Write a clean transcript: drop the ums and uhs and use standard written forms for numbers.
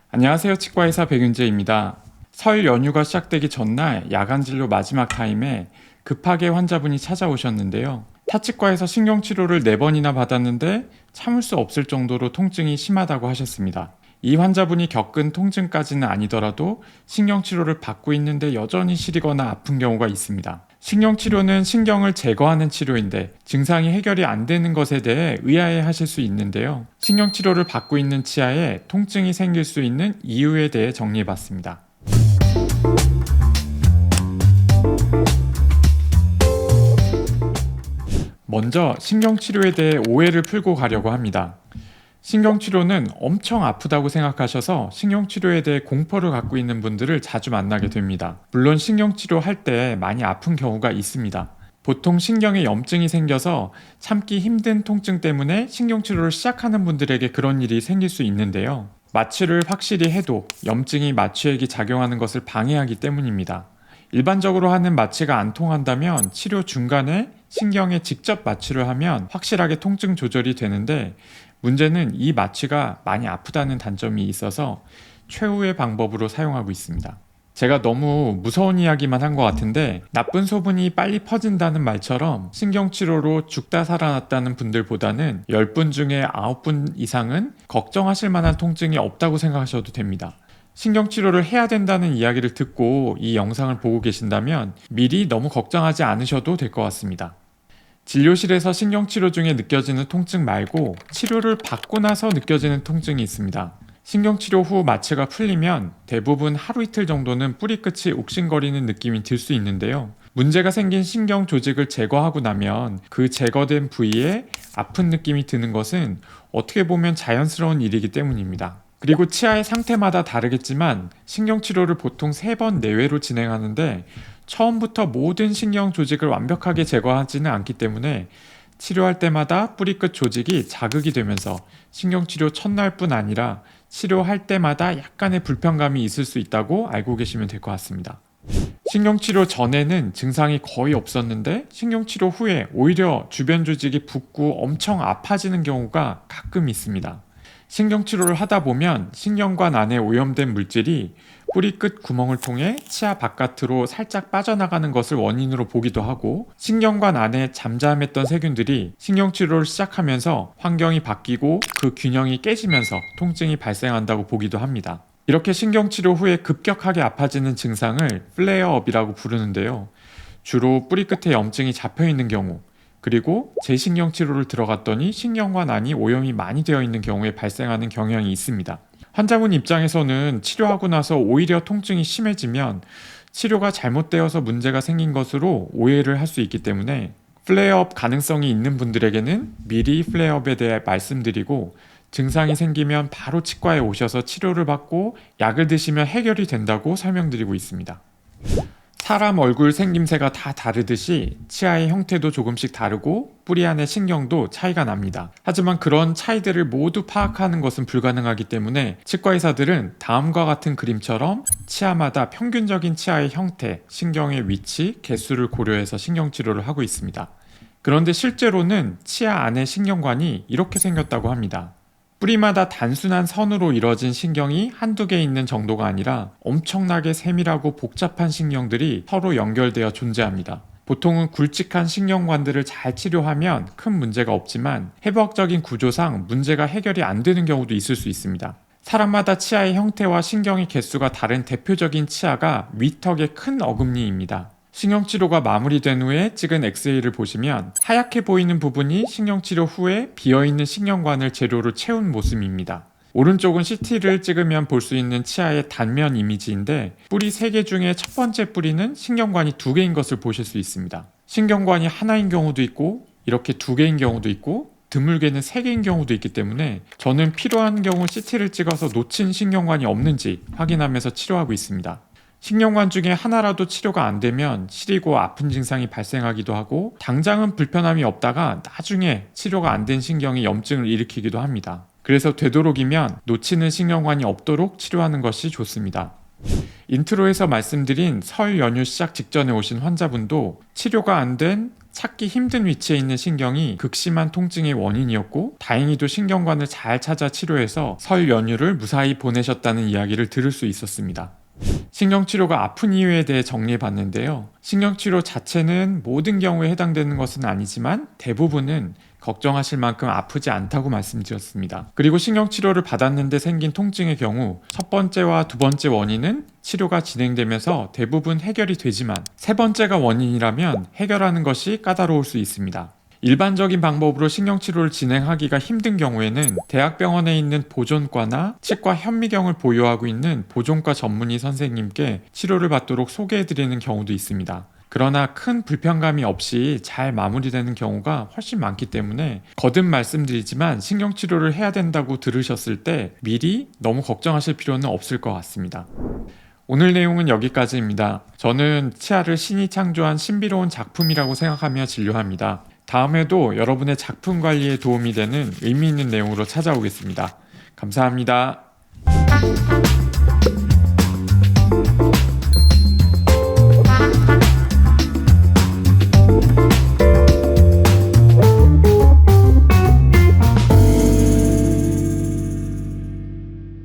안녕하세요. 치과의사 백윤재입니다. 설 연휴가 시작되기 전날 야간 진료 마지막 타임에 급하게 환자분이 찾아오셨는데요. 타치과에서 신경치료를 4번이나 받았는데 참을 수 없을 정도로 통증이 심하다고 하셨습니다. 이 환자분이 겪은 통증까지는 아니더라도 신경치료를 받고 있는데 여전히 시리거나 아픈 경우가 있습니다. 신경치료는 신경을 제거하는 치료인데 증상이 해결이 안 되는 것에 대해 의아해 하실 수 있는데요. 신경치료를 받고 있는 치아에 통증이 생길 수 있는 이유에 대해 정리해 봤습니다. 먼저 신경치료에 대해 오해를 풀고 가려고 합니다. 신경치료는 엄청 아프다고 생각하셔서 신경치료에 대해 공포를 갖고 있는 분들을 자주 만나게 됩니다. 물론 신경치료 할 때 많이 아픈 경우가 있습니다. 보통 신경에 염증이 생겨서 참기 힘든 통증 때문에 신경치료를 시작하는 분들에게 그런 일이 생길 수 있는데요. 마취를 확실히 해도 염증이 마취액이 작용하는 것을 방해하기 때문입니다. 일반적으로 하는 마취가 안 통한다면 치료 중간에 신경에 직접 마취를 하면 확실하게 통증 조절이 되는데 문제는 이 마취가 많이 아프다는 단점이 있어서 최후의 방법으로 사용하고 있습니다. 제가 너무 무서운 이야기만 한 것 같은데 나쁜 소문이 빨리 퍼진다는 말처럼 신경치료로 죽다 살아났다는 분들보다는 10분 중에 9분 이상은 걱정하실 만한 통증이 없다고 생각하셔도 됩니다. 신경치료를 해야 된다는 이야기를 듣고 이 영상을 보고 계신다면 미리 너무 걱정하지 않으셔도 될 것 같습니다. 진료실에서 신경치료 중에 느껴지는 통증 말고 치료를 받고 나서 느껴지는 통증이 있습니다. 신경치료 후 마취가 풀리면 대부분 하루 이틀 정도는 뿌리 끝이 욱신거리는 느낌이 들 수 있는데요. 문제가 생긴 신경 조직을 제거하고 나면 그 제거된 부위에 아픈 느낌이 드는 것은 어떻게 보면 자연스러운 일이기 때문입니다. 그리고 치아의 상태마다 다르겠지만 신경치료를 보통 3번 내외로 진행하는데 처음부터 모든 신경 조직을 완벽하게 제거하지는 않기 때문에 치료할 때마다 뿌리끝 조직이 자극이 되면서 신경치료 첫날뿐 아니라 치료할 때마다 약간의 불편감이 있을 수 있다고 알고 계시면 될 것 같습니다. 신경치료 전에는 증상이 거의 없었는데 신경치료 후에 오히려 주변 조직이 붓고 엄청 아파지는 경우가 가끔 있습니다. 신경치료를 하다 보면 신경관 안에 오염된 물질이 뿌리 끝 구멍을 통해 치아 바깥으로 살짝 빠져나가는 것을 원인으로 보기도 하고 신경관 안에 잠잠했던 세균들이 신경치료를 시작하면서 환경이 바뀌고 그 균형이 깨지면서 통증이 발생한다고 보기도 합니다. 이렇게 신경치료 후에 급격하게 아파지는 증상을 플레어업이라고 부르는데요. 주로 뿌리 끝에 염증이 잡혀있는 경우 그리고 재신경치료를 들어갔더니 신경관 안이 오염이 많이 되어 있는 경우에 발생하는 경향이 있습니다. 환자분 입장에서는 치료하고 나서 오히려 통증이 심해지면 치료가 잘못되어서 문제가 생긴 것으로 오해를 할 수 있기 때문에 플레어업 가능성이 있는 분들에게는 미리 플레어업에 대해 말씀드리고 증상이 생기면 바로 치과에 오셔서 치료를 받고 약을 드시면 해결이 된다고 설명드리고 있습니다. 사람 얼굴 생김새가 다 다르듯이 치아의 형태도 조금씩 다르고 뿌리 안의 신경도 차이가 납니다. 하지만 그런 차이들을 모두 파악하는 것은 불가능하기 때문에 치과의사들은 다음과 같은 그림처럼 치아마다 평균적인 치아의 형태, 신경의 위치, 개수를 고려해서 신경치료를 하고 있습니다. 그런데 실제로는 치아 안의 신경관이 이렇게 생겼다고 합니다. 뿌리마다 단순한 선으로 이뤄진 신경이 한두 개 있는 정도가 아니라 엄청나게 세밀하고 복잡한 신경들이 서로 연결되어 존재합니다. 보통은 굵직한 신경관들을 잘 치료하면 큰 문제가 없지만 해부학적인 구조상 문제가 해결이 안 되는 경우도 있을 수 있습니다. 사람마다 치아의 형태와 신경의 개수가 다른 대표적인 치아가 위턱의 큰 어금니입니다. 신경치료가 마무리된 후에 찍은 엑스레이를 보시면 하얗게 보이는 부분이 신경치료 후에 비어있는 신경관을 재료로 채운 모습입니다. 오른쪽은 CT를 찍으면 볼 수 있는 치아의 단면 이미지인데 뿌리 3개 중에 첫 번째 뿌리는 신경관이 2개인 것을 보실 수 있습니다. 신경관이 하나인 경우도 있고 이렇게 2개인 경우도 있고 드물게는 3개인 경우도 있기 때문에 저는 필요한 경우 CT를 찍어서 놓친 신경관이 없는지 확인하면서 치료하고 있습니다. 신경관 중에 하나라도 치료가 안 되면 시리고 아픈 증상이 발생하기도 하고 당장은 불편함이 없다가 나중에 치료가 안 된 신경이 염증을 일으키기도 합니다. 그래서 되도록이면 놓치는 신경관이 없도록 치료하는 것이 좋습니다. 인트로에서 말씀드린 설 연휴 시작 직전에 오신 환자분도 치료가 안 된 찾기 힘든 위치에 있는 신경이 극심한 통증의 원인이었고 다행히도 신경관을 잘 찾아 치료해서 설 연휴를 무사히 보내셨다는 이야기를 들을 수 있었습니다. 신경치료가 아픈 이유에 대해 정리해봤는데요. 신경치료 자체는 모든 경우에 해당되는 것은 아니지만 대부분은 걱정하실 만큼 아프지 않다고 말씀드렸습니다. 그리고 신경치료를 받았는데 생긴 통증의 경우 첫 번째와 두 번째 원인은 치료가 진행되면서 대부분 해결이 되지만 세 번째가 원인이라면 해결하는 것이 까다로울 수 있습니다. 일반적인 방법으로 신경치료를 진행하기가 힘든 경우에는 대학병원에 있는 보존과나 치과 현미경을 보유하고 있는 보존과 전문의 선생님께 치료를 받도록 소개해드리는 경우도 있습니다. 그러나 큰 불편감이 없이 잘 마무리되는 경우가 훨씬 많기 때문에 거듭 말씀드리지만 신경치료를 해야 된다고 들으셨을 때 미리 너무 걱정하실 필요는 없을 것 같습니다. 오늘 내용은 여기까지입니다. 저는 치아를 신이 창조한 신비로운 작품이라고 생각하며 진료합니다. 다음에도 여러분의 작품 관리에 도움이 되는 의미 있는 내용으로 찾아오겠습니다. 감사합니다.